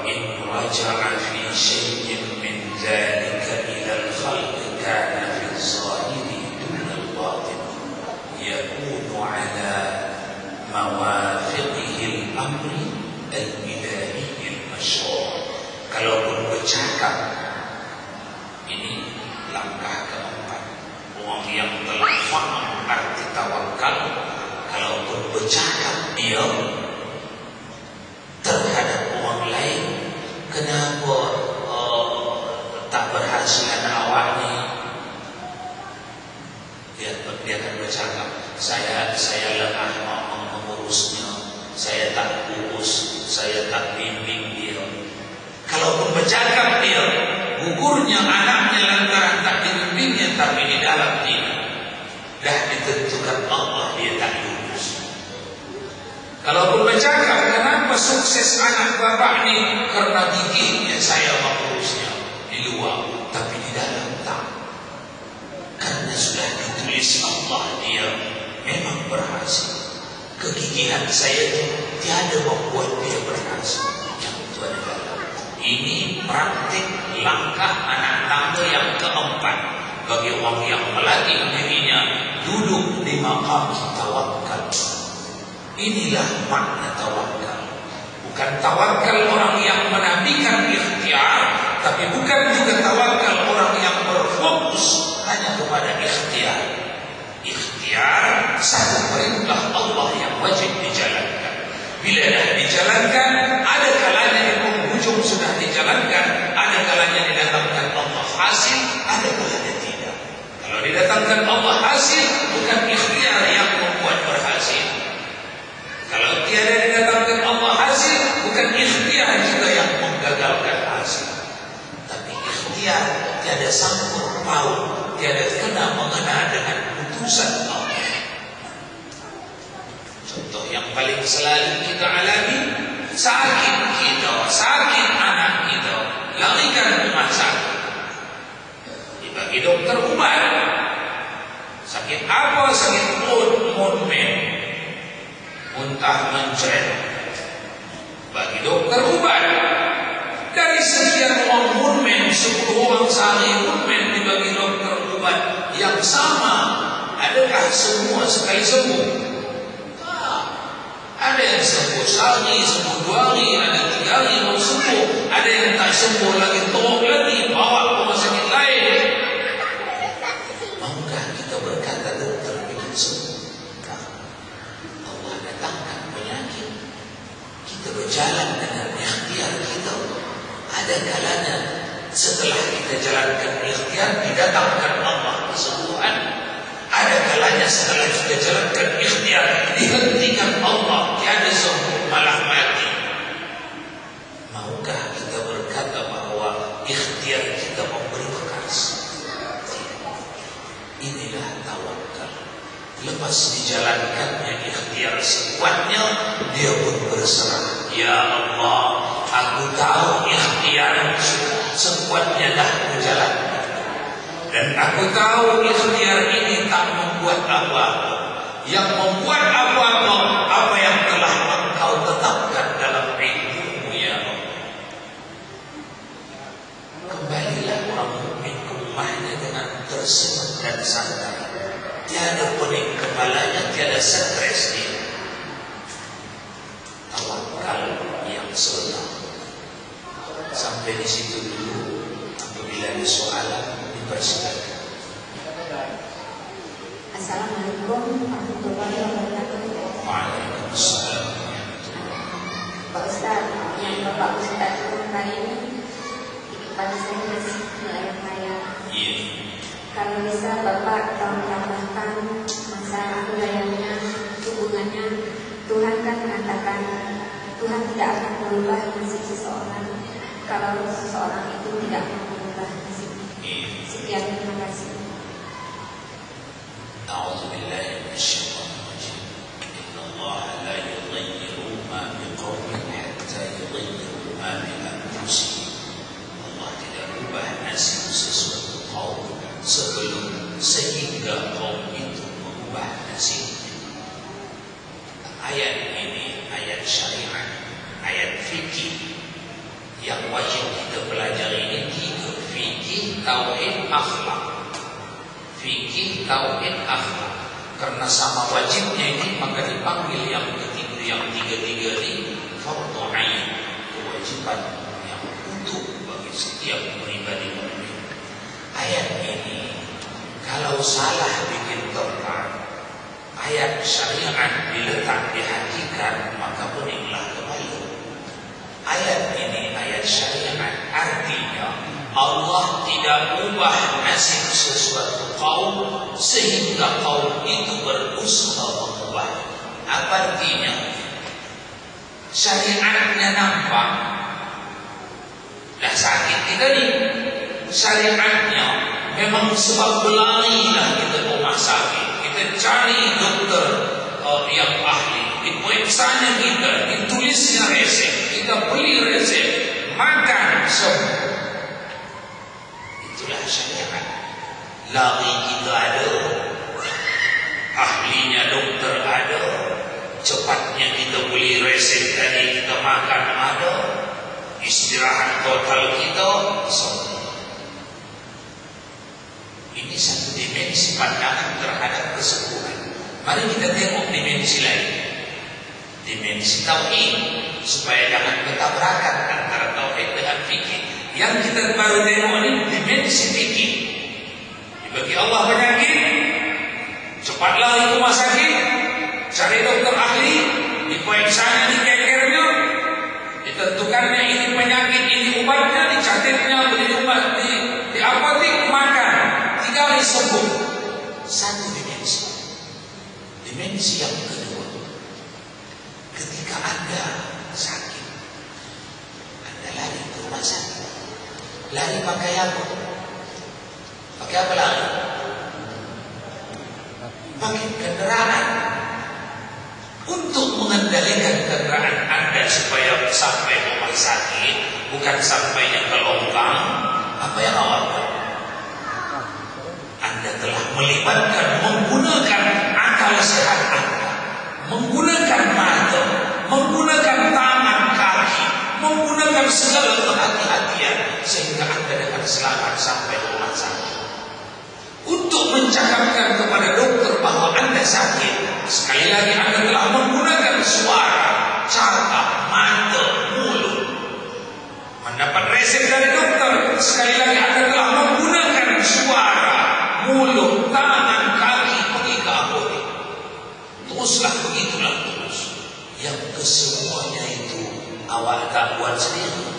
in raja'a fi syai'in min dzalika ila al-khalq kana fi az-zahiri duna al-batin yakunu ala mawafiqihi al-amri al-ilahi al-masyru'. Kalaupun bercakap, ini langkah keempat. Orang yang telah faham arti tawakal, kalaupun bercakap dia terhadap orang lain, kenapa tak berhasilan awak ni? Dia akan bercakap, saya lemah mengurusnya, saya tak urus, saya tak bimbing dia. Kalaupun bercakap dia, gugurnya anaknya lantaran tak dibimbingnya, tapi di dalam diri dah ditentukan Allah dia tak lulus. Kalaupun bercakap, kenapa sukses anak bapak ni? Karena gigihnya saya mengurusnya di luar, tapi di dalam tak. Karena sudah ditulis Allah dia memang berhasil. Kegigihan saya itu tiada membuat dia berhasil. Yang itu adalah ini praktik langkah anak tangga yang keempat bagi orang yang melatih dirinya duduk di maqam tawakal. Inilah makna tawakal. Bukan tawakal orang yang menafikan ikhtiar, tapi bukan juga tawakal orang yang berfokus hanya kepada ikhtiar. Ikhtiar satu perintah Allah yang wajib dijalankan. Bila dah dijalankan, ada kalanya di penghujung sudah dijalankan, ada kalanya didatangkan Allah hasil, ada kalanya tidak. Kalau didatangkan Allah hasil, bukan ikhtiar yang membuat berhasil. Kalau tiada didatangkan Allah hasil, bukan ikhtiar juga yang menggagalkan hasil. Tapi ikhtiar tiada sangkut paut, tiada kena mengena dengan putusan Allah. Contoh yang paling selalu kita alami, sakit kita, sakit anak kita, larikan rumah sakit, dibagi dokter ubat. Sakit apa? Sakit mood muntah mencret, bagi dokter ubat. Dari sekian orang mudmen, 10 orang sehari mudmen dibagi dokter ubat yang sama. Adakah semua sekali sembuh? Ada yang sembuh sehari, sembuh 2 hari, ada 3 hari baru sembuh. Ada yang tak sembuh lagi, teruk lagi, bawa ke rumah sakit lain. Maukah kita berkata dokter ingin sembuh? Allah datangkan penyakit, kita berjalan dengan ikhtiar kita. Ada kalanya setelah kita jalankan ikhtiar, didatangkan Allah kesembuhan. Ada kalanya setelah kita jalankan ikhtiar, dihentikan Allah, tiada sembuh, malah mati. Maukah kita berkata bahawa ikhtiar kita memberi bekas? Inilah tawakal. Lepas dijalankannya ikhtiar sekuatnya, dia pun berserah. Ya Allah, aku tahu ikhtiar sekuatnya dah kujalankan. Dan aku tahu ikhtiar ini tak membuat apa-apa. Yang membuat apa-apa, apa yang telah engkau tetapkan dalam ilmu-Mu, ya Allah. Kembalilah orang mukmin ke rumahnya dengan tersenyum dan santai. Tiada pening kepalanya, tiada stres dia. Tawakal yang sebenar. Sampai di situ dulu. Apabila ada soalan, dipersilakan. Assalamualaikum warahmatullahi wabarakatuh. Waalaikumsalam. Pak Ustaz, yang Bapak Ustaz kali ini kepada saya masih melayang-layang. Iya. Kalau bisa Bapak tambahkan masa layangnya, hubungannya. Tuhan kan mengatakan Tuhan tidak akan merubah nasib seseorang kalau seseorang itu tidak mau merubah nasibnya. Sekian, terima kasih. أعوذ بالله من الشيطان الرجيم إن الله لا يغير ما بقوم حتى يغيروا ما بأنفسهم. Allah tidak ubah nasib sesuatu kaum sehingga kaum itu mengubah nasibnya. Ayat ini ayat syariat, ayat fikih yang wajib kita pelajari ini 3: fikih, tauhid, akhlak. Fikih, tauhid, akhlak. Karena sama wajibnya ini maka dipanggil yang ketiga, yang tiga-tiga ini fardhu ain, kewajiban yang utuh bagi setiap pribadi mukmin. Ayat ini kalau salah bikin tempat, ayat syariat diletak di hakikat, maka beninglah kembali. Ayat ini ayat syariat, artinya Allah tidak ubah nasib sesuatu kaum sehingga kaum itu berusaha mengubah. Apa artinya? Syariatnya nampak, dah sakit kita ni. Syariatnya memang sebab berlarilah kita ke rumah sakit, kita cari dokter yang ahli, diperiksanya kita, ditulisnya resep, kita beli resep, makan semua. Itulah syariat. Lari kita ada, ahlinya dokter ada, cepatnya kita beli resep tadi kita makan ada, istirahat total kita semua. Ini satu dimensi pandangan terhadap kesembuhan. Mari kita tengok dimensi lain, dimensi tauhid, supaya jangan bertabrakan antara tauhid dengan fikih. Yang kita baru tengok ini dimensi fikih. Bagi Allah penyakit, cepat lari ke rumah sakit, cari dokter ahli, diperiksanya, dikekernya, ditentukannya ini penyakit, ini obatnya, dicatatnya, beli obat di apotek, makan, 3 hari sembuh. Satu dimensi. Dimensi yang kedua, ketika Anda sakit, Anda lari ke rumah sakit. Lari pakai apa? Pakai apa lari? Pakai kendaraan. Untuk mengendalikan kendaraan Anda supaya sampai rumah sakit, bukan sampainya ke longkang, apa yang awak buat? Anda telah melibatkan, menggunakan akal sehat Anda, menggunakan mata, menggunakan tangan, kaki, menggunakan segala kehati-hatian sehingga Anda dengan selamat sampai rumah sakit. Untuk mencakapkan kepada dokter bahawa Anda sakit, sekali lagi Anda telah menggunakan suara, cakap, mata, mulut. Mendapat resep dari dokter, sekali lagi Anda telah menggunakan suara, mulut, tangan, kaki, pergi ke apotek. Teruslah begitulah terus. Yang kesemuanya itu awak tak buat sendiri,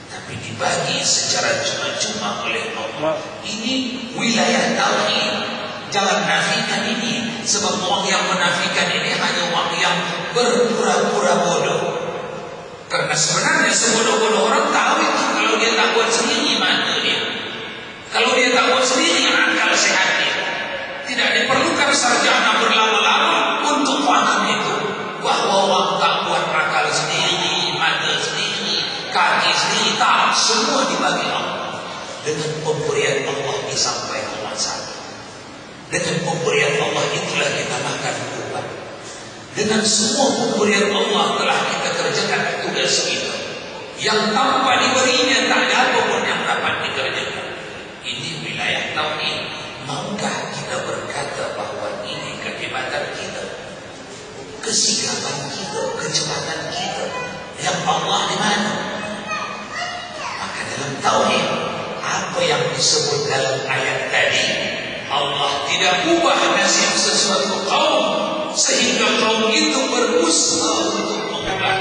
tapi dibagi secara cuma-cuma oleh Allah. Ini wilayah tauhid. Jangan nafikan ini, sebab orang yang menafikan ini hanya orang yang berpura-pura bodoh. Karena sebenarnya sebodoh-bodoh orang tahu itu kalau dia tak buat sendiri mata dia. Kalau dia tak buat sendiri akal sehat dia. Tidak diperlukan sarjana berlama-lama untuk paham itu, bahawa orang tak buat akal sendiri, mata sendiri, kaki sendiri, tak, semua dibagi Allah. Dengan pemberian Allah disampaikan rumah sakit. Dengan pemberian Allah itulah kita makan obat. Dengan semua pemberian Allah telah kita kerjakan tugas kita. Yang tanpa diberinya tak ada apa pun yang dapat dikerjakan. Ini wilayah tauhid. Maukah kita berkata bahawa ini kehebatan kita, kesigapan kita, kecepatan kita, yang Allah di mana? Maka dalam tauhid, apa yang disebut dalam ayat tadi, Allah tidak ubah nasib sesuatu kaum sehingga kaum itu berusaha untuk mengubah.